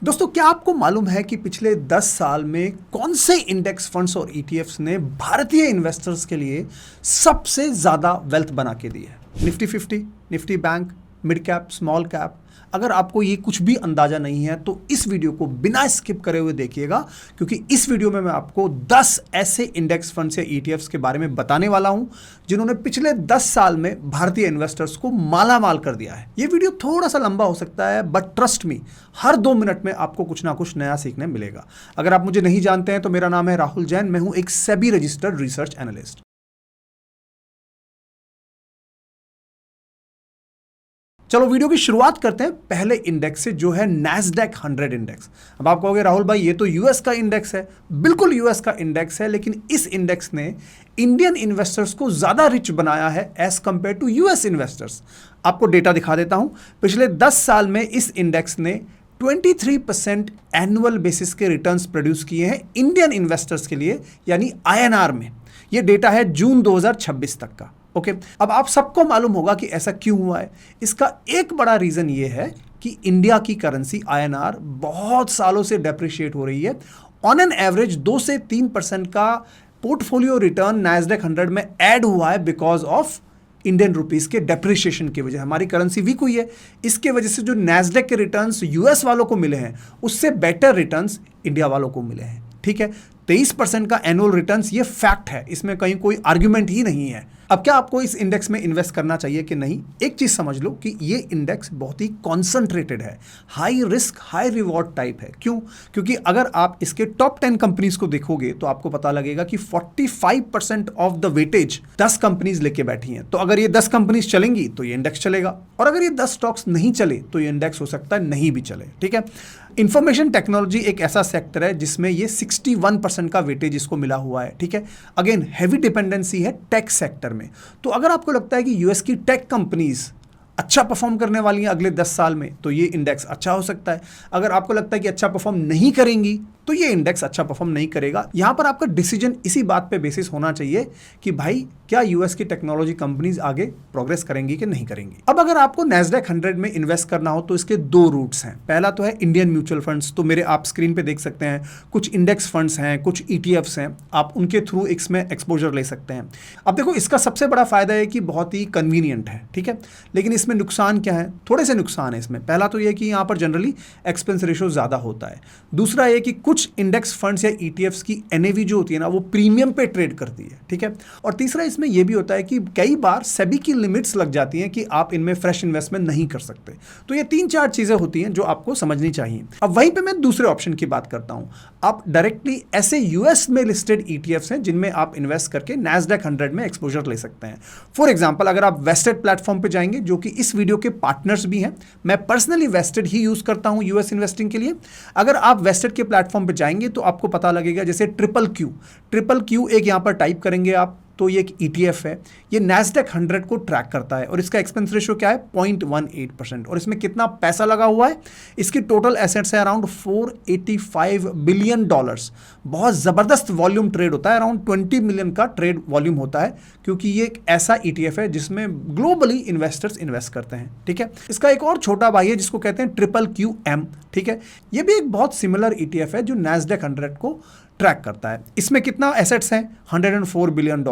दोस्तों, क्या आपको मालूम है कि पिछले 10 साल में कौन से इंडेक्स फंड्स और ईटीएफ्स ने भारतीय इन्वेस्टर्स के लिए सबसे ज्यादा वेल्थ बना के दी है? Nifty 50, Nifty bank, mid cap, small cap. अगर आपको ये कुछ भी अंदाजा नहीं है तो इस वीडियो को बिना स्किप करे हुए देखिएगा, क्योंकि इस वीडियो में मैं आपको 10 ऐसे इंडेक्स फंड्स या ईटीएफ्स के बारे में बताने वाला हूं जिन्होंने पिछले 10 साल में भारतीय इन्वेस्टर्स को माला माल कर दिया है। ये वीडियो थोड़ा सा लंबा हो सकता है, but trust me, her 2 minute में आपको कुछ ना कुछ नया सीखने मिलेगा। अगर आप मुझे नहीं जानते हैं तो मेरा नाम है राहुल जैन, मैं हूं एक सेबी रजिस्टर्ड रिसर्च एनालिस्ट। चलो वीडियो की शुरुआत करते हैं पहले इंडेक्स से, जो है नैस्डैक 100 इंडेक्स। अब आप कहोगे राहुल भाई ये तो यूएस का इंडेक्स है। बिल्कुल यूएस का इंडेक्स है, लेकिन इस इंडेक्स ने इंडियन इन्वेस्टर्स को ज्यादा रिच बनाया है as compare to US investors. आपको डेटा दिखा देता हूं। पिछले 10 साल में इस इंडेक्स ने 23% एनुअल बेसिस के रिटर्न्स प्रोड्यूस किए हैं इंडियन इन्वेस्टर्स के लिए, यानी आईएनआर में। यह डेटा है जून 2026 तक का। ओके, अब आप सबको मालूम होगा कि ऐसा क्यों हुआ है। इसका एक बड़ा रीजन ये है कि इंडिया की करेंसी आईएनआर बहुत सालों से डेप्रिशिएट हो रही है। ऑन एन एवरेज 2 से 3% का पोर्टफोलियो रिटर्न नैस्डैक 100 में ऐड हुआ है बिकॉज ऑफ इंडियन रुपीस के डेप्रिशिएशन की वजह। हमारी करेंसी वीक हुई है, इसके वजह से जो नैस्डैक के रिटर्न्स यूएस वालों को मिले हैं उससे बेटर रिटर्न्स इंडिया वालों को मिले हैं। ठीक है, 23% का एनुअल रिटर्न्स, ये फैक्ट है, इसमें कहीं कोई आर्ग्यूमेंट ही नहीं है। अब क्या आपको इस इंडेक्स में इन्वेस्ट करना चाहिए कि नहीं? एक चीज समझ लो कि ये इंडेक्स बहुत ही कॉन्सेंट्रेटेड है, high risk high reward type है। क्यों? क्योंकि अगर आप इसके टॉप 10 कंपनीज को देखोगे तो आपको पता लगेगा कि 45% ऑफ द वेटेज 10 कंपनीज लेके बैठी हैं। तो अगर ये 10 कंपनीज चलेंगी तो ये इंडेक्स चलेगा, और अगर ये 10 स्टॉक्स नहीं चले तो ये इंडेक्स हो सकता है नहीं भी चले। ठीक है, इंफॉर्मेशन टेक्नोलॉजी एक ऐसा सेक्टर है जिसमें ये 61% का वेटेज इसको मिला हुआ है। ठीक है, अगेन हैवी डिपेंडेंसी है टेक सेक्टर में। तो अगर आपको लगता है कि यूएस की टेक कंपनीज अच्छा परफॉर्म करने वाली हैं अगले 10 साल में, तो ये इंडेक्स अच्छा हो सकता है। अगर आपको लगता है कि अच्छा परफॉर्म नहीं करेंगी तो ये इंडेक्स अच्छा परफॉर्म नहीं करेगा। यहां पर आपका डिसीजन इसी बात पे बेसिस होना चाहिए कि भाई क्या यूएस की टेक्नोलॉजी कंपनीज आगे प्रोग्रेस करेंगी कि नहीं करेंगी। अब अगर आपको नैस्डैक 100 में इन्वेस्ट करना हो तो इसके 2 रूट्स हैं। पहला तो है इंडियन म्यूचुअल फंड्स, तो मेरे आप स्क्रीन पे देख सकते हैं कुछ इंडेक्स फंड्स हैं, कुछ ईटीएफ्स हैं, आप उनके थ्रू इसमें एक्सपोजर ले सकते हैं। अब देखो, इसका सबसे बड़ा फायदा है कि बहुत ही कन्वीनियंट है। ठीक है, लेकिन इसमें नुकसान क्या है? थोड़े से नुकसान है इसमें। पहला तो यह कि यहाँ पर जनरली एक्सपेंस रेशो ज्यादा होता है। दूसरा यह कि कुछ इंडेक्स फंड्स या ईटीएफ्स की एनएवी जो होती है ना, वो प्रीमियम पे ट्रेड करती है। ठीक है, और तीसरा इसमें यह भी होता है कि कई बार सेबी की लिमिट्स लग जाती हैं कि आप इनमें फ्रेश इन्वेस्टमेंट नहीं कर सकते। तो ये 3-4 चीजें होती हैं जो आपको समझनी चाहिए। अब वहीं पे मैं दूसरे ऑप्शन की बात करता हूं। आप डायरेक्टली ऐसे यूएस में लिस्टेड ईटीएफ्स हैं जिनमें आप इन्वेस्ट करके नैस्डैक 100 में एक्सपोजर ले सकते हैं। फॉर एग्जांपल, अगर आप वेस्टेड प्लेटफॉर्म पे जाएंगे, जो कि इस वीडियो के पार्टनर्स भी हैं, मैं पर्सनली वेस्टेड ही यूज करता हूं यूएस इन्वेस्टिंग के लिए। अगर आप वेस्टेड के प्लेटफॉर्म पे जाएंगे तो आपको पता लगेगा, जैसे ट्रिपल क्यू एक यहां पर टाइप करेंगे आप, तो ये एक ETF है। ये नैस्डैक 100 को ट्रैक करता है और इसका एक्सपेंस रेशियो क्या है? 0.18%। और इसमें कितना पैसा लगा हुआ है? इसकी टोटल एसेट्स है अराउंड $485 बिलियन। बहुत ज़बरदस्त वॉल्यूम ट्रेड होता है, अराउंड 20 मिलियन का ट्रेड वॉल्यूम होता है, क्योंकि ये एक ऐसा ETF है जिसमें ग्लोबली इन्वेस्टर्स इन्वेस्ट करते हैं। ठीक है, इसका एक और छोटा भाई है जिसको कहते हैं QQM। ठीक है, ये भी एक बहुत सिमिलर ETF है जो नैस्डैक 100 को ट्रैक करता है। इसमें कितना एसेट्स हैं? $104 बिलियन।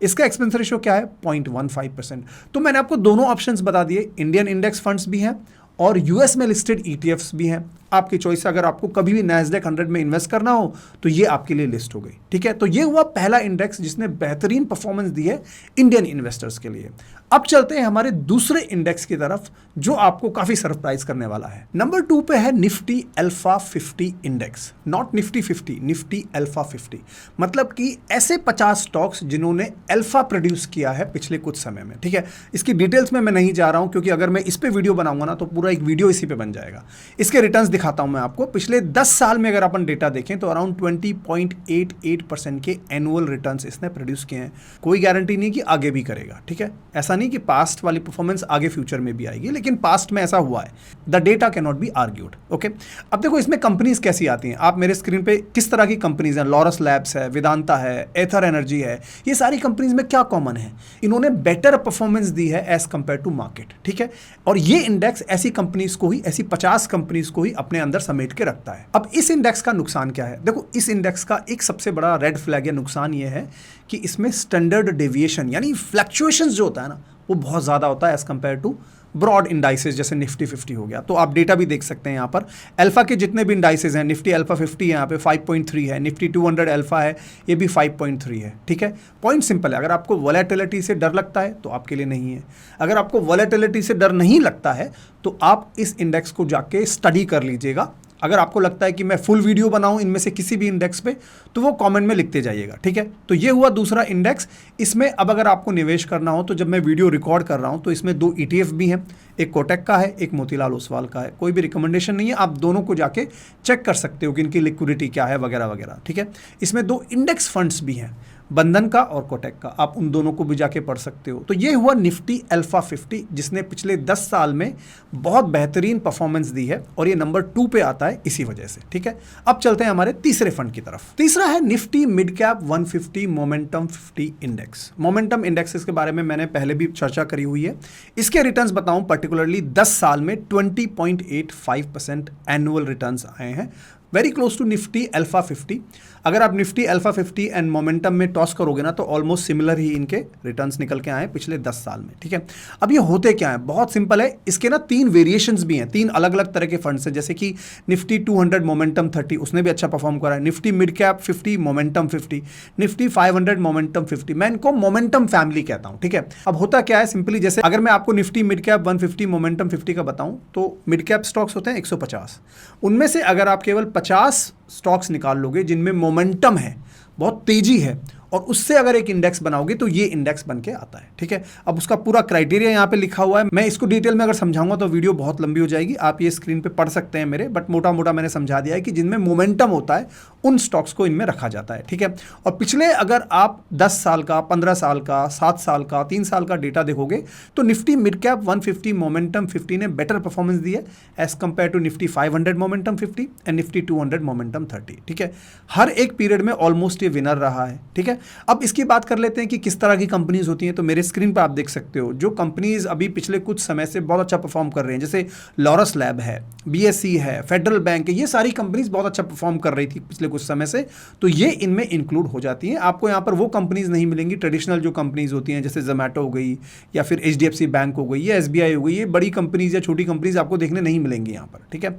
इसका एक्सपेंस रेशियो क्या है? 0.15%। तो मैंने आपको दोनों ऑप्शंस बता दिए, इंडियन इंडेक्स फंड्स भी हैं और यूएस में लिस्टेड ईटीएफ्स भी हैं। आपकी चॉइस। अगर आपको कभी भी नैस्डैक 100 में इन्वेस्ट करना हो तो ये आपके लिए लिस्ट हो गई। ठीक है, तो ये हुआ पहला इंडेक्स जिसने बेहतरीन परफॉर्मेंस दी है इंडियन इन्वेस्टर्स के लिए। अब चलते हैं हमारे दूसरे इंडेक्स की तरफ जो आपको काफी सरप्राइज करने वाला है। नंबर 2 पे है Nifty alpha 50 index, not Nifty 50, Nifty alpha 50। मतलब कि ऐसे 50 स्टॉक्स जिन्होंने अल्फा प्रोड्यूस किया है पिछले कुछ समय में। ठीक है, इसकी डिटेल्स में मैं नहीं जा रहा हूं क्योंकि अगर मैं इस पे वीडियो बनाऊंगा ना तो पूरा एक वीडियो इसी पे बन जाएगा। इसके रिटर्न्स दिखाता हूं मैं आपको। पिछले 10 साल में अगर अपन डेटा देखें तो अराउंड 20.88% के एनुअल रिटर्न्स इसने प्रोड्यूस किए हैं। कोई गारंटी नहीं कि आगे भी करेगा। ठीक है, ऐसा नहीं कि पास्ट वाली परफॉर्मेंस आगे फ्यूचर में भी आएगी, लेकिन पास्ट में ऐसा हुआ है। The data can not be argued. Okay, अब देखो इसमें कंपनीज कैसी आती हैं। आप मेरे स्क्रीन पे किस तरह की कंपनीज हैं? लॉरस लैब्स है, वेदांता है, एथर एनर्जी है। ये सारी कंपनीज में क्या कॉमन है? इन्होंने बेटर परफॉर्मेंस दी है एज कंपेयर टू मार्केट। ठीक है, और ये इंडेक्स ऐसी कंपनीज को ही, ऐसी 50 कंपनीज को ही अपने अंदर समेट के रखता है। अब इस इंडेक्स का नुकसान क्या है? देखो, इस इंडेक्स का एक सबसे बड़ा रेड फ्लैग या नुकसान ये है कि इसमें स्टैंडर्ड डेविएशन यानी फ्लक्चुएशंस जो होता है ना, वो बहुत ज़्यादा होता है as compare to broad indices जैसे निफ्टी 50 हो गया। तो आप डेटा भी देख सकते हैं यहाँ पर, अल्फा के जितने भी इंडाइसेस हैं, निफ्टी अल्फा 50 है यहाँ पे 5.3 है, निफ्टी 200 अल्फा है ये भी 5.3 है। ठीक है, पॉइंट सिंपल है, अगर आपको वॉलेटिलिटी से डर लगता है तो आपके लिए नहीं है। अगर आपको वॉलेटिलिटी से डर नहीं लगता है तो आप इस इंडेक्स को जाके स्टडी कर लीजिएगा। अगर आपको लगता है कि मैं फुल वीडियो बनाऊं इनमें से किसी भी इंडेक्स पे, तो वो कमेंट में लिखते जाइएगा। ठीक है, तो ये हुआ दूसरा इंडेक्स। इसमें अब अगर आपको निवेश करना हो तो जब मैं वीडियो रिकॉर्ड कर रहा हूं तो इसमें 2 ETF भी हैं, एक कोटक का है, एक मोतीलाल ओसवाल का है। कोई भी रिकमेंडेशन नहीं है, आप दोनों को जाके चेक कर सकते हो कि इनकी लिक्विडिटी क्या है वगैरह वगैरह। ठीक है, इसमें 2 इंडेक्स फंड्स भी हैं, बंधन का और कोटक का, आप उन दोनों को भी जाके पढ़ सकते हो। तो ये हुआ निफ्टी अल्फा 50 जिसने पिछले 10 साल में बहुत बेहतरीन परफॉर्मेंस दी है और ये नंबर 2 पे आता है इसी वजह से। ठीक है, अब चलते हैं हमारे तीसरे फंड की तरफ। तीसरा है Nifty mid cap 150 momentum 50 index. Momentum index के बारे में मैंने पहले भी चर्चा करी हुई है। इसके रिटर्न्स बताऊं, पर्टिकुलरली 10 साल में 20.85% एनुअल रिटर्न्स आए हैं, very close to Nifty alpha 50। अगर आप निफ्टी अल्फा 50 एंड मोमेंटम में टॉस करोगे ना तो ऑलमोस्ट सिमिलर ही इनके रिटर्न्स निकल के आए पिछले 10 साल में। ठीक है, अब ये होते क्या है, बहुत सिंपल है। इसके ना 3 वेरिएशंस भी हैं, 3 अलग अलग तरह के फंड्स हैं, जैसे कि निफ्टी 200 मोमेंटम 30 उसने भी अच्छा परफॉर्म करा है, Nifty mid cap 50 momentum 50, Nifty 500 momentum 50। मैं इनको मोमेंटम फैमिली कहता हूँ। ठीक है, अब होता क्या है, सिंपली जैसे अगर मैं आपको निफ्टी मिड कैप 150 मोमेंटम 50 का बताऊँ तो मिड कैप स्टॉक्स होते हैं 150, उनमें से अगर आप केवल 50 स्टॉक्स निकाल लोगे जिनमें मोमेंटम है, बहुत तेजी है, और उससे अगर एक इंडेक्स बनाओगे तो ये इंडेक्स बन के आता है। ठीक है, अब उसका पूरा क्राइटेरिया यहाँ पे लिखा हुआ है। मैं इसको डिटेल में अगर समझाऊंगा तो वीडियो बहुत लंबी हो जाएगी, आप ये स्क्रीन पे पढ़ सकते हैं मेरे, बट मोटा मोटा मैंने समझा दिया है कि जिनमें मोमेंटम होता है उन स्टॉक्स को इनमें रखा जाता है। ठीक है, और पिछले अगर आप 10 साल का, 15 साल का, 7 साल का, 3 साल का डेटा देखोगे तो निफ्टी मिड कैप 150 मोमेंटम 50 ने बेटर परफॉर्मेंस दी है as compare to Nifty 500 momentum 50 and Nifty 200 momentum 30। ठीक है, हर एक पीरियड में ऑलमोस्ट ये विनर रहा है। ठीक है, अब इसकी बात कर लेते हैं कि किस तरह की कंपनीज होती हैं। तो मेरे स्क्रीन पर आप देख सकते हो जो कंपनीज अभी पिछले कुछ समय से बहुत अच्छा परफॉर्म कर रहे हैं, जैसे लॉरस लैब है, BSE है, फेडरल बैंक है, ये सारी कंपनीज बहुत अच्छा परफॉर्म कर रही थी पिछले कुछ समय से, तो ये इनमें इंक्लूड हो जाती हैं। आपको यहाँ पर वो कंपनीज नहीं मिलेंगी ट्रेडिशनल जो कंपनीज होती हैं, जैसे जोमेटो हो गई या फिर HDFC बैंक हो गई या SBI हो गई, ये बड़ी कंपनीज या छोटी कंपनीज आपको देखने नहीं मिलेंगी यहाँ पर। ठीक है,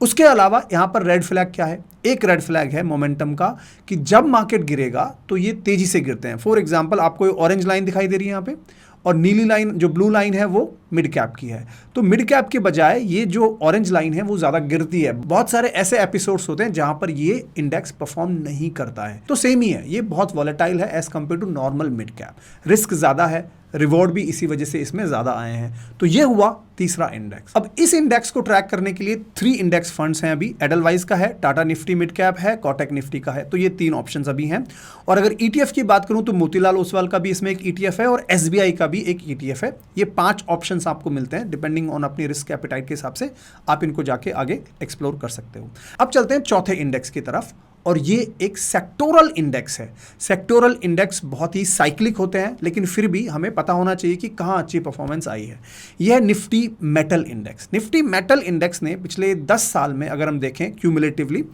उसके अलावा यहाँ पर रेड फ्लैग क्या है, एक रेड फ्लैग है मोमेंटम का कि जब मार्केट गिरेगा तो ये तेजी से गिरते हैं। फॉर एग्जांपल आपको ऑरेंज लाइन दिखाई दे रही है यहाँ पे, और नीली लाइन जो ब्लू लाइन है वो मिड कैप की है। तो मिड कैप के बजाय ये जो ऑरेंज लाइन है वो ज़्यादा गिरती है। बहुत सारे ऐसे एपिसोड्स होते हैं जहां पर ये इंडेक्स परफॉर्म नहीं करता है, तो सेम ही है, ये बहुत वॉलेटाइल है as compare to normal mid cap. Risk ज़्यादा है, रिवॉर्ड भी इसी वजह से इसमें ज़्यादा आए हैं। तो ये हुआ तीसरा इंडेक्स। अब इस इंडेक्स को ट्रैक करने के लिए 3 इंडेक्स फंड्स हैं अभी, एडलवाइज का है, टाटा निफ्टी मिड कैप है, कोटक निफ्टी का है। तो ये 3 ऑप्शंस अभी हैं। और अगर ETF की बात करूं तो मोतीलाल ओसवाल का भी इसमें एक ETF है और SBI का भी एक ETF है। ये 5 ऑप्शंस आपको मिलते हैं, डिपेंडिंग ऑन अपनी रिस्क एपेटाइट के हिसाब से आप इनको जाके आगे एक्सप्लोर कर सकते हो। अब चलते हैं चौथे इंडेक्स की तरफ, और ये एक सेक्टोरल इंडेक्स है। सेक्टोरल इंडेक्स बहुत ही साइक्लिक होते हैं, लेकिन फिर भी हमें पता होना चाहिए कि कहाँ अच्छी परफॉर्मेंस आई है। यह है Nifty metal index. Nifty metal index ने पिछले 10 साल में अगर हम देखें क्यूमुलेटिवली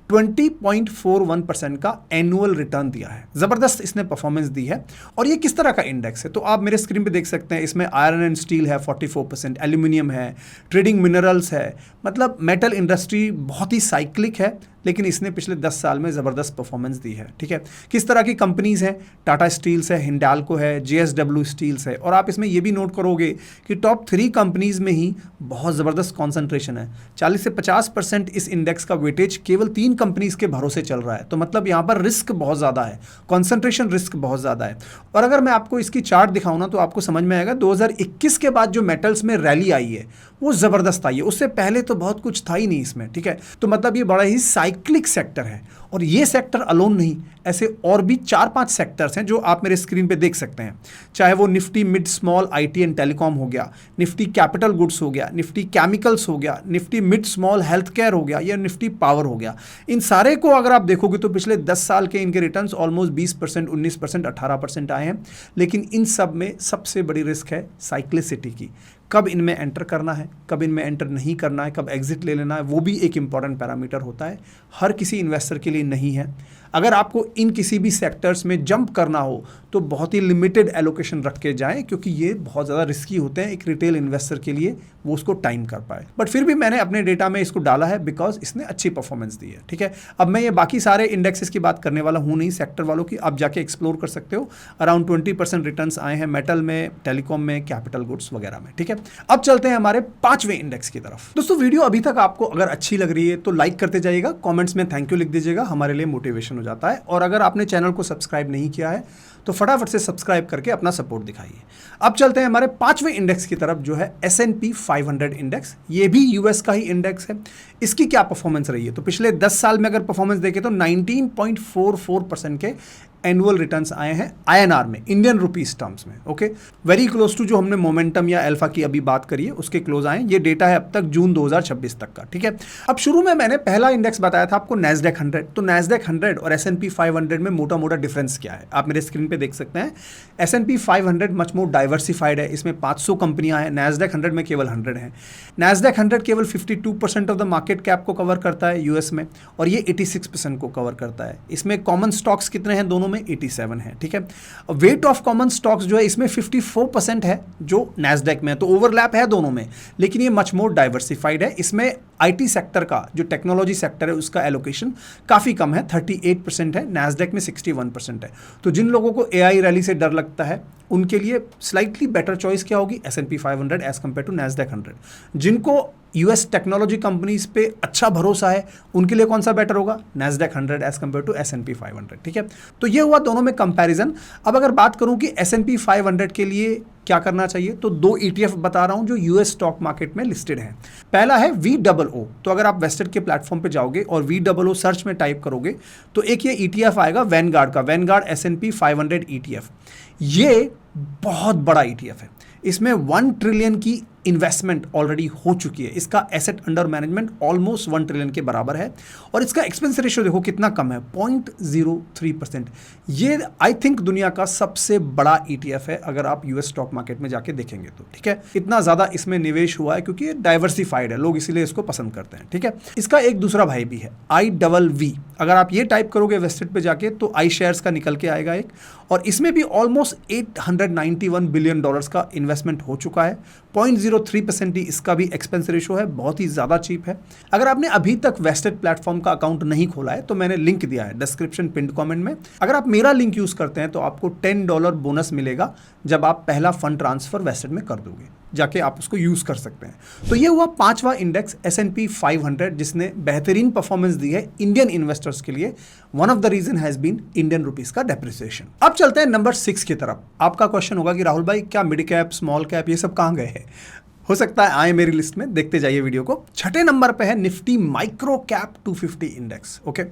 20.41% का एनुअल रिटर्न दिया है। ज़बरदस्त इसने परफॉर्मेंस दी है। और ये किस तरह का इंडेक्स है, तो आप मेरे स्क्रीन पे देख सकते हैं, इसमें आयरन एंड स्टील है 44%, एल्यूमिनियम है, ट्रेडिंग मिनरल्स है, मतलब मेटल इंडस्ट्री बहुत ही साइक्लिक है, लेकिन इसने पिछले 10 साल में ज़बरदस्त परफॉर्मेंस दी है। ठीक है, किस तरह की कंपनीज हैं, टाटा स्टील्स है, हिंडाल्को है, JSW स्टील्स है। और आप इसमें ये भी नोट करोगे कि टॉप 3 कंपनीज में ही बहुत ज़बरदस्त कॉन्सेंट्रेशन है। 40 से 50% इस इंडेक्स का वेटेज केवल 3 कंपनीज के भरोसे चल रहा है। तो मतलब यहाँ पर रिस्क बहुत ज़्यादा है, कॉन्सेंट्रेशन रिस्क बहुत ज़्यादा है। और अगर मैं आपको इसकी चार्ट दिखाऊँ ना तो आपको समझ में आएगा 2021 के बाद जो मेटल्स में रैली आई है वो ज़बरदस्त आई है, उससे पहले तो बहुत कुछ था ही नहीं इसमें। ठीक है, तो मतलब ये बड़ा ही साइक्लिक सेक्टर है। और ये सेक्टर अलोन नहीं, ऐसे और भी 4-5 सेक्टर्स हैं जो आप मेरे स्क्रीन पे देख सकते हैं, चाहे वो Nifty mid small IT and telecom हो गया, निफ्टी कैपिटल गुड्स हो गया, निफ्टी केमिकल्स हो गया, Nifty mid small health care हो गया, या निफ्टी पावर हो गया। इन सारे को अगर आप देखोगे तो पिछले 10 साल के इनके रिटर्न्स ऑलमोस्ट 20%, 19%, 18% आए हैं। लेकिन इन सब में सबसे बड़ी रिस्क है साइक्लिसिटी की। कब इनमें एंटर करना है, कब इनमें एंटर नहीं करना है, कब एग्जिट ले लेना है, वो भी एक इंपॉर्टेंट पैरामीटर होता है, हर किसी इन्वेस्टर के लिए नहीं है। अगर आपको इन किसी भी सेक्टर्स में जंप करना हो तो बहुत ही लिमिटेड एलोकेशन रख के जाएं, क्योंकि ये बहुत ज़्यादा रिस्की होते हैं एक रिटेल इन्वेस्टर के लिए, वो उसको टाइम कर पाए। बट फिर भी मैंने अपने डेटा में इसको डाला है बिकॉज इसने अच्छी परफॉर्मेंस दी है। ठीक है, अब मैं ये बाकी सारे इंडेक्सेस की बात करने वाला हूँ नहीं, सेक्टर वालों की आप जाके एक्सप्लोर कर सकते हो। अराउंड 20% रिटर्न्स आए हैं मेटल में, टेलीकॉम में, कैपिटल गुड्स वगैरह में। ठीक है, अब चलते हैं हमारे 5वें इंडेक्स की तरफ। दोस्तों वीडियो अभी तक आपको अगर अच्छी लग रही है तो लाइक करते जाइएगा, कॉमेंट्स में थैंक यू लिख दीजिएगा, हमारे लिए मोटिवेशन हो जाता है। और अगर आपने चैनल को सब्सक्राइब नहीं किया है तो फटाफट से सब्सक्राइब करके अपना सपोर्ट दिखाइए। अब चलते हैं हमारे 5वें इंडेक्स की तरफ, जो है S&P 500 इंडेक्स। ये भी यूएस का ही इंडेक्स है। इसकी क्या परफॉर्मेंस रही है, तो पिछले 10 साल में अगर परफॉर्मेंस देखें तो 19.44% के एनुअल रिटर्न्स आए हैं INR में, इंडियन रुपीस टर्म्स में। ओके, वेरी क्लोज टू जो हमने मोमेंटम या अल्फा की अभी बात करी है उसके क्लोज आए। ये डेटा है अब तक जून 2026 तक का। ठीक है, अब शुरू में मैंने पहला इंडेक्स बताया था आपको NASDAQ 100। तो NASDAQ 100 और S&P 500 में मोटा मोटा डिफरेंस क्या है आप मेरे स्क्रीन पे देख सकते हैं। S&P 500 मच मोर डाइवर्सिफाइड है, इसमें 500 कंपनियां हैं, NASDAQ 100 में केवल 100 हैं। NASDAQ 100 केवल 52% ऑफ द मार्केट कैप को कवर करता है यूएस में, और ये 86% को कवर करता है। इसमें कॉमन स्टॉक्स कितने हैं दोनों में, 87 है। ठीक है, वेट ऑफ कॉमन स्टॉक्स जो है इसमें 54% है जो NASDAQ में है, तो ओवरलैप है दोनों में, लेकिन ये मच मोर डाइवर्सिफाइड है। इसमें आईटी सेक्टर का जो टेक्नोलॉजी सेक्टर है उसका एलोकेशन काफ़ी कम है, 38% है, NASDAQ में 61% है। तो जिन लोगों को AI रैली से डर लगता है उनके लिए स्लाइटली बेटर चॉइस क्या होगी, S&P 500 as compare to NASDAQ 100। जिनको यूएस टेक्नोलॉजी कंपनीज पे अच्छा भरोसा है उनके लिए कौन सा बेटर होगा, NASDAQ 100 as compare to S&P 500। ठीक है, तो ये हुआ दोनों में कंपैरिजन। अब अगर बात करूं कि S&P 500 के लिए क्या करना चाहिए, तो 2 ETF बता रहा हूं जो यूएस स्टॉक मार्केट में लिस्टेड हैं। पहला है VOO। तो अगर आप वेस्टेड के प्लेटफॉर्म पे जाओगे और VOO सर्च में टाइप करोगे तो एक ये ETF आएगा वैनगार्ड का, वैनगार्ड S&P 500 ETF। ये बहुत बड़ा ETF है, इसमें 1 ट्रिलियन की इन्वेस्टमेंट ऑलरेडी हो चुकी है। इसका asset under management almost 1 trillion के बराबर है, और इसका एक्सपेंस रेशियो देखो कितना कम है, 0.03%। ये आई थिंक दुनिया का सबसे बड़ा ETF है अगर आप यूएस स्टॉक मार्केट में जाके देखेंगे तो। ठीक है, इतना ज़्यादा इसमें निवेश हुआ है क्योंकि ये डाइवर्सिफाइड है, लोग इसीलिए इसको पसंद करते हैं। ठीक है, इसका एक दूसरा भाई भी है IVV। अगर आप ये टाइप करोगे वेस्टेड पे जाके तो आई शेयर्स का निकल के आएगा एक, और इसमें भी ऑलमोस्ट $891 बिलियन का इन्वेस्टमेंट हो चुका है। 0.03% ही इसका भी एक्सपेंस रेशो है, बहुत ही ज़्यादा चीप है। अगर आपने अभी तक वेस्टेड प्लेटफॉर्म का अकाउंट नहीं खोला है तो मैंने लिंक दिया है डिस्क्रिप्शन पिन कमेंट में। अगर आप मेरा लिंक यूज़ करते हैं तो आपको $10 बोनस मिलेगा जब आप पहला फंड ट्रांसफर वेस्टेड में कर दोगे, जाके आप उसको यूज़ कर सकते हैं। तो ये हुआ 5वां इंडेक्स S&P 500 जिसने बेहतरीन परफॉर्मेंस दी है इंडियन इन्वेस्टर्स के लिए। One of the reason has been Indian rupees का डेप्रिसिएशन। अब चलते हैं नंबर 6 की तरफ। आपका क्वेश्चन होगा कि राहुल भाई क्या मिड कैप, स्मॉल कैप ये सब कहाँ गए हैं? हो सकता है आए मेरी लिस्ट में, देखते जाइए वीडियो को। 6ठे नंबर पे है Nifty micro cap 250 index. Okay,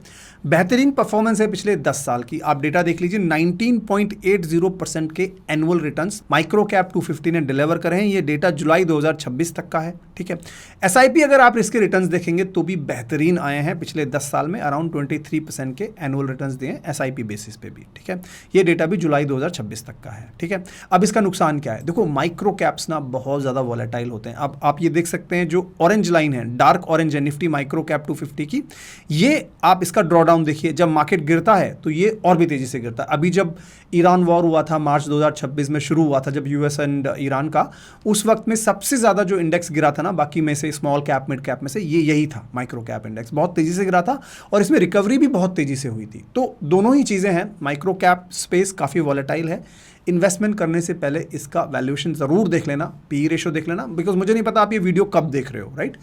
बेहतरीन परफॉर्मेंस है पिछले 10 साल की। आप डेटा देख लीजिए, 19.80% के एनुअल रिटर्न्स माइक्रो कैप 250 ने डिलीवर करे हैं। ये डेटा जुलाई 2026 तक का है। ठीक है, SIP अगर आप इसके रिटर्न्स देखेंगे तो भी बेहतरीन आए हैं पिछले 10 साल में, अराउंड 23% के एनुअल रिटर्न्स दिए हैं SIP बेसिस पे भी। ठीक है, ये डेटा भी जुलाई 2026 तक का है। ठीक है, अब इसका नुकसान क्या है, देखो माइक्रो कैप्स ना बहुत ज़्यादा वॉलेटाइल होते हैं। अब आप ये देख सकते हैं जो ऑरेंज लाइन है, डार्क ऑरेंज है निफ्टी माइक्रो कैप 250 की, ये आप इसका ड्रॉ डाउन देखिए। जब मार्केट गिरता है तो ये और भी तेजी से गिरता है। अभी जब ईरान वॉर हुआ था मार्च 2026 में शुरू हुआ था, जब यूएस एंड ईरान का, उस वक्त में सबसे ज़्यादा जो इंडेक्स गिरा था ना बाकी में से, स्मॉल कैप मिड कैप में से, ये यही था माइक्रो कैप इंडेक्स। बहुत तेजी से गिरा था और इसमें रिकवरी भी बहुत तेजी से हुई थी। तो दोनों ही चीज़ें हैं, माइक्रो कैप स्पेस काफ़ी वॉलेटाइल है। इन्वेस्टमेंट करने से पहले इसका वैल्यूएशन ज़रूर देख लेना, PE रेशो देख लेना, बिकॉज मुझे नहीं पता आप ये वीडियो कब देख रहे हो, राइट।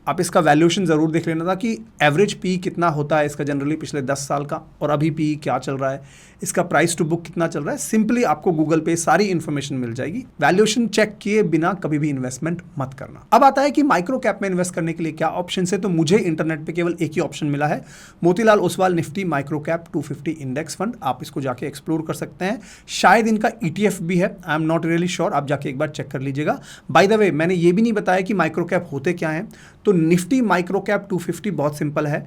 आप इसका वैल्यूएशन ज़रूर देख लेना था कि एवरेज PE कितना होता है इसका जनरली पिछले 10 साल का, और अभी PE क्या चल रहा है, इसका प्राइस टू बुक कितना चल रहा है। सिंपली आपको गूगल पे सारी इन्फॉर्मेशन मिल जाएगी। वैल्यूएशन चेक किए बिना कभी भी इन्वेस्टमेंट मत करना। अब आता है कि माइक्रो कैप में इन्वेस्ट करने के लिए क्या ऑप्शन है, तो मुझे इंटरनेट पे केवल एक ही ऑप्शन मिला है, Motilal Oswal Nifty micro cap 250 index fund. आप इसको जाके एक्सप्लोर कर सकते हैं। शायद इनका ETF भी है, I am not really sure, आप जाके एक बार चेक कर लीजिएगा। बाय द वे, मैंने ये भी नहीं बताया कि माइक्रो कैप होते क्या हैं। तो निफ्टी माइक्रो कैप 250 बहुत सिंपल है,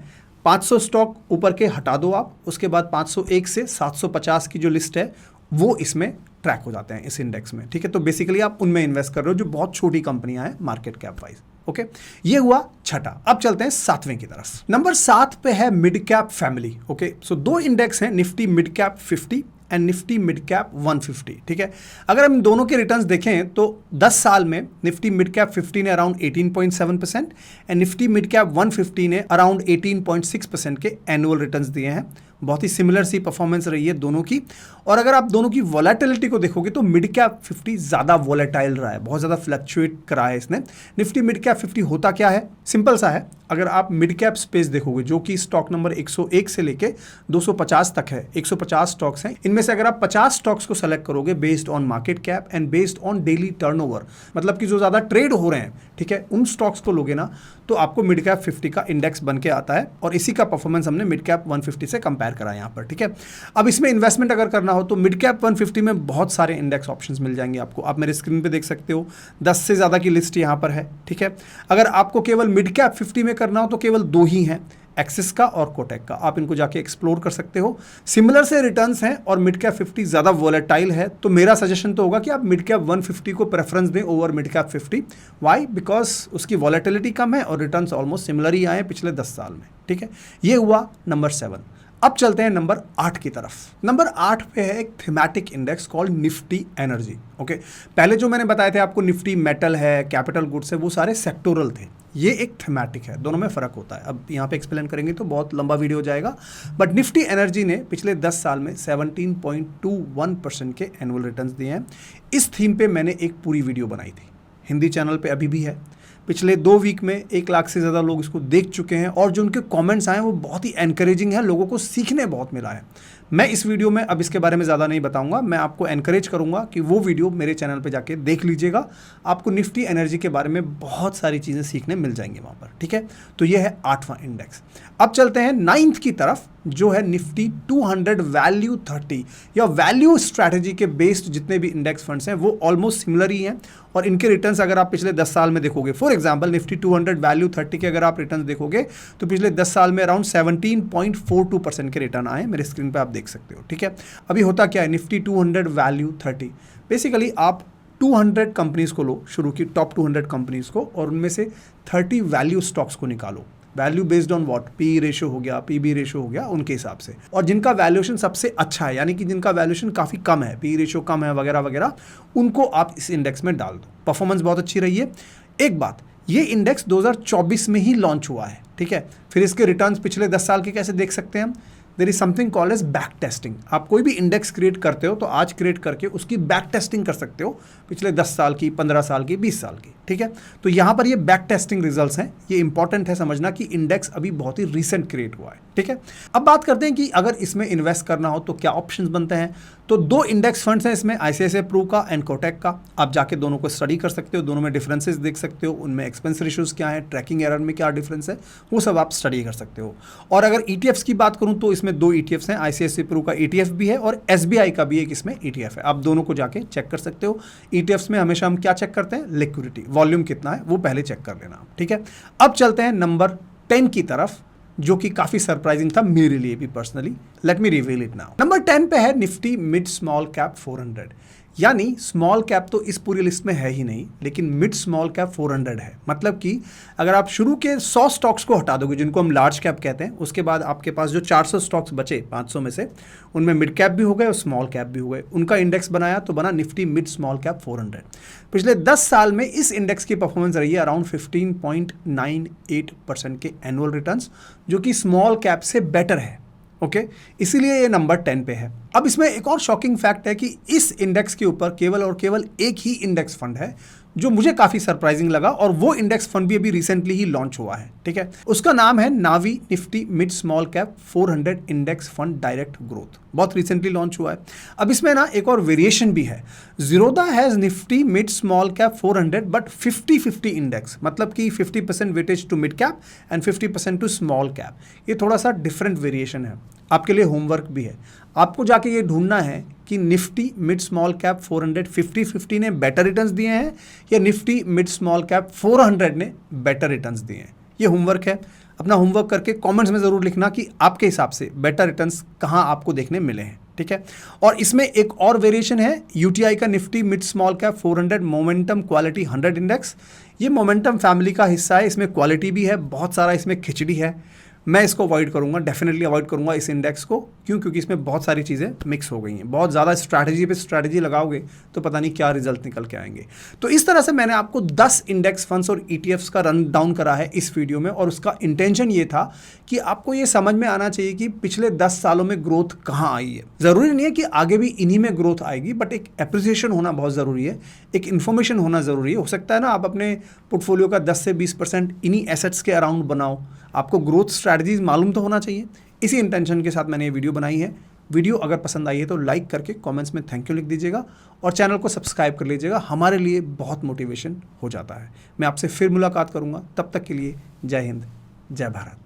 500 स्टॉक ऊपर के हटा दो आप, उसके बाद 501 से 750 की जो लिस्ट है वो इसमें ट्रैक हो जाते हैं इस इंडेक्स में, ठीक है। तो बेसिकली आप उनमें इन्वेस्ट कर रहे हो जो बहुत छोटी कंपनियां हैं मार्केट कैप वाइज। ओके, ये हुआ छठा। अब चलते हैं सातवें की तरफ। नंबर 7 पे है मिड कैप फैमिली। ओके, सो दो इंडेक्स हैं, Nifty mid cap 50 and Nifty mid cap 150, ठीक है। अगर हम दोनों के रिटर्न्स देखें तो 10 साल में निफ्टी मिड कैप 50 ने around 18.7% and Nifty mid cap 150 ने अराउंड 18.6% के एनुअल रिटर्न्स दिए हैं। बहुत ही सिमिलर सी परफॉर्मेंस रही है दोनों की। और अगर आप दोनों की वॉलेटिलिटी को देखोगे तो मिड कैप 50 ज़्यादा वॉलेटाइल रहा है, बहुत ज़्यादा फ्लक्चुएट करा है इसने। निफ्टी मिड कैप 50 होता क्या है, सिंपल सा है। अगर आप मिड कैप स्पेस देखोगे जो कि स्टॉक नंबर 101 से लेके 250 तक है, 150 स्टॉक्स हैं, इनमें से अगर आप 50 स्टॉक्स को सेलेक्ट करोगे based on market cap and based on daily turnover, मतलब कि जो ज़्यादा ट्रेड हो रहे हैं, ठीक है, उन स्टॉक्स को लोगे ना तो आपको मिड कैप 50 का इंडेक्स बन के आता है। और इसी का परफॉर्मेंस हमने मिड कैप 150 से कंपेयर करा यहाँ पर, ठीक है। अब इसमें इन्वेस्टमेंट अगर करना हो तो मिड कैप 150 में बहुत सारे इंडेक्स ऑप्शंस मिल जाएंगे आपको। आप मेरे स्क्रीन पे देख सकते हो 10 से ज़्यादा की लिस्ट यहाँ पर है, ठीक है। अगर आपको केवल मिड कैप 50 में करना हो तो केवल 2 ही हैं, एक्सिस का और कोटेक का। आप इनको जाके एक्सप्लोर कर सकते हो। सिमिलर से रिटर्न्स हैं और मिड कैप 50 ज़्यादा वॉलेटाइल है, तो मेरा सजेशन तो होगा कि आप मिड कैप 150 को प्रेफरेंस दें over mid cap 50। Why? Because उसकी वॉलेटिलिटी कम है और रिटर्न्स ऑलमोस्ट सिमिलर ही आए पिछले 10 साल में, ठीक है। ये हुआ नंबर 7। अब चलते हैं नंबर 8 की तरफ। नंबर 8 पे है एक thematic index called Nifty energy. Okay, पहले जो मैंने बताया था आपको निफ्टी मेटल है, कैपिटल गुड्स है, वो सारे सेक्टोरल थे। ये एक थीमैटिक है, दोनों में फ़र्क होता है। अब यहाँ पे एक्सप्लेन करेंगे तो बहुत लंबा वीडियो हो जाएगा। बट निफ्टी एनर्जी ने पिछले 10 साल में 17.21% के एनुअल रिटर्न्स दिए हैं। इस थीम पे मैंने एक पूरी वीडियो बनाई थी, हिंदी चैनल पे अभी भी है। पिछले 2 वीक में 1 लाख से ज़्यादा लोग इसको देख चुके हैं और जो उनके कमेंट्स आए वो बहुत ही एनकरेजिंग है, लोगों को सीखने बहुत मिला है। मैं इस वीडियो में अब इसके बारे में ज़्यादा नहीं बताऊंगा, मैं आपको एनकरेज करूंगा कि वो वीडियो मेरे चैनल पे जाके देख लीजिएगा। आपको निफ्टी एनर्जी के बारे में बहुत सारी चीज़ें सीखने मिल जाएंगी वहाँ पर, ठीक है। तो ये है 8वां इंडेक्स। अब चलते हैं 9th की तरफ, जो है निफ्टी 200 वैल्यू 30 या वैल्यू स्ट्रैटेजी के बेस्ड जितने भी इंडेक्स फंड्स हैं वो ऑलमोस्ट सिमिलर ही हैं और इनके रिटर्न्स अगर आप पिछले 10 साल में देखोगे, फॉर एग्जांपल निफ्टी 200 वैल्यू 30 के अगर आप रिटर्न्स देखोगे तो पिछले 10 साल में अराउंड 17.42% के रिटर्न आए, मेरे स्क्रीन पे आप देख सकते हो, ठीक है। अभी होता क्या है, निफ्टी 200 वैल्यू 30, बेसिकली आप 200 कंपनीज को लो, शुरू की टॉप 200 कंपनीज को, और उनमें से 30 वैल्यू स्टॉक्स को निकालो। Value based on what, P ratio हो गया, पीबी रेशो हो गया, उनके हिसाब से। और जिनका वैल्यूएशन सबसे अच्छा है, यानी कि जिनका वैल्यूएशन काफ़ी कम है, पी रेशो कम है वगैरह वगैरह, उनको आप इस इंडेक्स में डाल दो। परफॉर्मेंस बहुत अच्छी रही है। एक बात, ये इंडेक्स 2024 में ही लॉन्च हुआ है, ठीक है। फिर इसके रिटर्न्स पिछले 10 साल के कैसे देख सकते हैं हम? There is something called as back testing. आप कोई भी इंडेक्स क्रिएट करते हो तो आज क्रिएट करके उसकी बैक टेस्टिंग कर सकते हो, पिछले 10 साल की, 15 साल की, 20 साल की, ठीक है। तो यहाँ पर ये बैक टेस्टिंग रिजल्ट्स हैं। ये इंपॉर्टेंट है समझना कि इंडेक्स अभी बहुत ही रिसेंट क्रिएट हुआ है, ठीक है। अब बात करते हैं कि अगर इसमें इन्वेस्ट करना हो तो क्या ऑप्शंस बनते हैं। तो 2 इंडेक्स फंड्स हैं इसमें, ICICI प्रू का एंड कोटेक का। आप जाके दोनों को स्टडी कर सकते हो, दोनों में डिफरेंसेस देख सकते हो, उनमें एक्सपेंस रेशियोज क्या है, ट्रैकिंग एरर में क्या डिफरेंस है, वो सब आप स्टडी कर सकते हो। और अगर ETFs की बात करूं तो इसमें 2 ETFs हैं, ICICI प्रू का ETF भी है और SBI का भी एक इसमें ETF है। आप दोनों को जाके चेक कर सकते हो। ETFs में हमेशा हम क्या चेक करते हैं, लिक्विडिटी, वॉल्यूम कितना है वो पहले चेक कर लेना, ठीक है। अब चलते हैं नंबर 10 की तरफ, जो कि काफी सरप्राइजिंग था मेरे लिए भी personally. Let me reveal it now. Number 10 पे है निफ्टी मिड स्मॉल कैप 400, यानी स्मॉल कैप तो इस पूरी लिस्ट में है ही नहीं, लेकिन मिड स्मॉल कैप 400 है। मतलब कि अगर आप शुरू के 100 स्टॉक्स को हटा दोगे जिनको हम लार्ज कैप कहते हैं, उसके बाद आपके पास जो 400 स्टॉक्स बचे 500 में से, उनमें मिड कैप भी हो गए और स्मॉल कैप भी हो गए, उनका इंडेक्स बनाया तो बना निफ्टी मिड स्मॉल कैप 400। पिछले 10 साल में इस इंडेक्स की परफॉर्मेंस रही है अराउंड 15.98% के एनुअल रिटर्न्स, जो कि स्मॉल कैप से बेटर है, ओके। इसीलिए ये नंबर 10 पे है। अब इसमें एक और शॉकिंग फैक्ट है कि इस इंडेक्स के ऊपर केवल और केवल एक ही इंडेक्स फंड है, जो मुझे काफ़ी सरप्राइजिंग लगा, और वो इंडेक्स फंड भी अभी रिसेंटली ही लॉन्च हुआ है, ठीक है। उसका नाम है Navi Nifty mid small cap 400 index fund direct growth, बहुत रिसेंटली लॉन्च हुआ है। अब इसमें ना एक और वेरिएशन भी है। Zerodha has Nifty mid small cap 400 but 50-50 index, मतलब कि 50% weightage to mid cap and 50% to small cap. ये थोड़ा सा डिफरेंट वेरिएशन है, आपके लिए होमवर्क भी है। आपको जाके ये ढूंढना है कि निफ्टी मिड स्मॉल कैप 400 50-50 ने बेटर रिटर्न्स दिए हैं या निफ्टी मिड स्मॉल कैप 400 ने बेटर रिटर्न्स दिए हैं। ये होमवर्क है। अपना होमवर्क करके कमेंट्स में ज़रूर लिखना कि आपके हिसाब से बेटर रिटर्न्स कहाँ आपको देखने मिले हैं। ठीक है। और इसमें एक और वेरिएशन है यूटीआई का Nifty mid small cap 400 momentum quality 100 index. ये मोमेंटम फैमिली का हिस्सा है, इसमें क्वालिटी भी है, बहुत सारा इसमें खिचड़ी है। मैं इसको अवॉइड करूंगा, डेफिनेटली अवॉइड करूंगा इस इंडेक्स को। क्यों? क्योंकि इसमें बहुत सारी चीज़ें मिक्स हो गई हैं। बहुत ज़्यादा स्ट्रैटेजी पे स्ट्रैटेजी लगाओगे तो पता नहीं क्या रिजल्ट निकल के आएंगे। तो इस तरह से मैंने आपको 10 इंडेक्स फंड्स और ईटीएफ्स का रन डाउन करा है इस वीडियो में, और उसका इंटेंशन ये था कि आपको ये समझ में आना चाहिए कि पिछले 10 सालों में ग्रोथ कहाँ आई है। ज़रूरी नहीं है कि आगे भी इन्हीं में ग्रोथ आएगी, बट एक एप्रिसिएशन होना बहुत ज़रूरी है, एक इन्फॉर्मेशन होना ज़रूरी है। हो सकता है ना आप अपने पोर्टफोलियो का 10 से 20% इन्हीं एसेट्स के अराउंड बनाओ, आपको ग्रोथ स्ट्रैटेजीज मालूम तो होना चाहिए। इसी इंटेंशन के साथ मैंने ये वीडियो बनाई है। वीडियो अगर पसंद आई है तो लाइक करके कमेंट्स में थैंक यू लिख दीजिएगा और चैनल को सब्सक्राइब कर लीजिएगा, हमारे लिए बहुत मोटिवेशन हो जाता है। मैं आपसे फिर मुलाकात करूंगा, तब तक के लिए जय हिंद, जय भारत।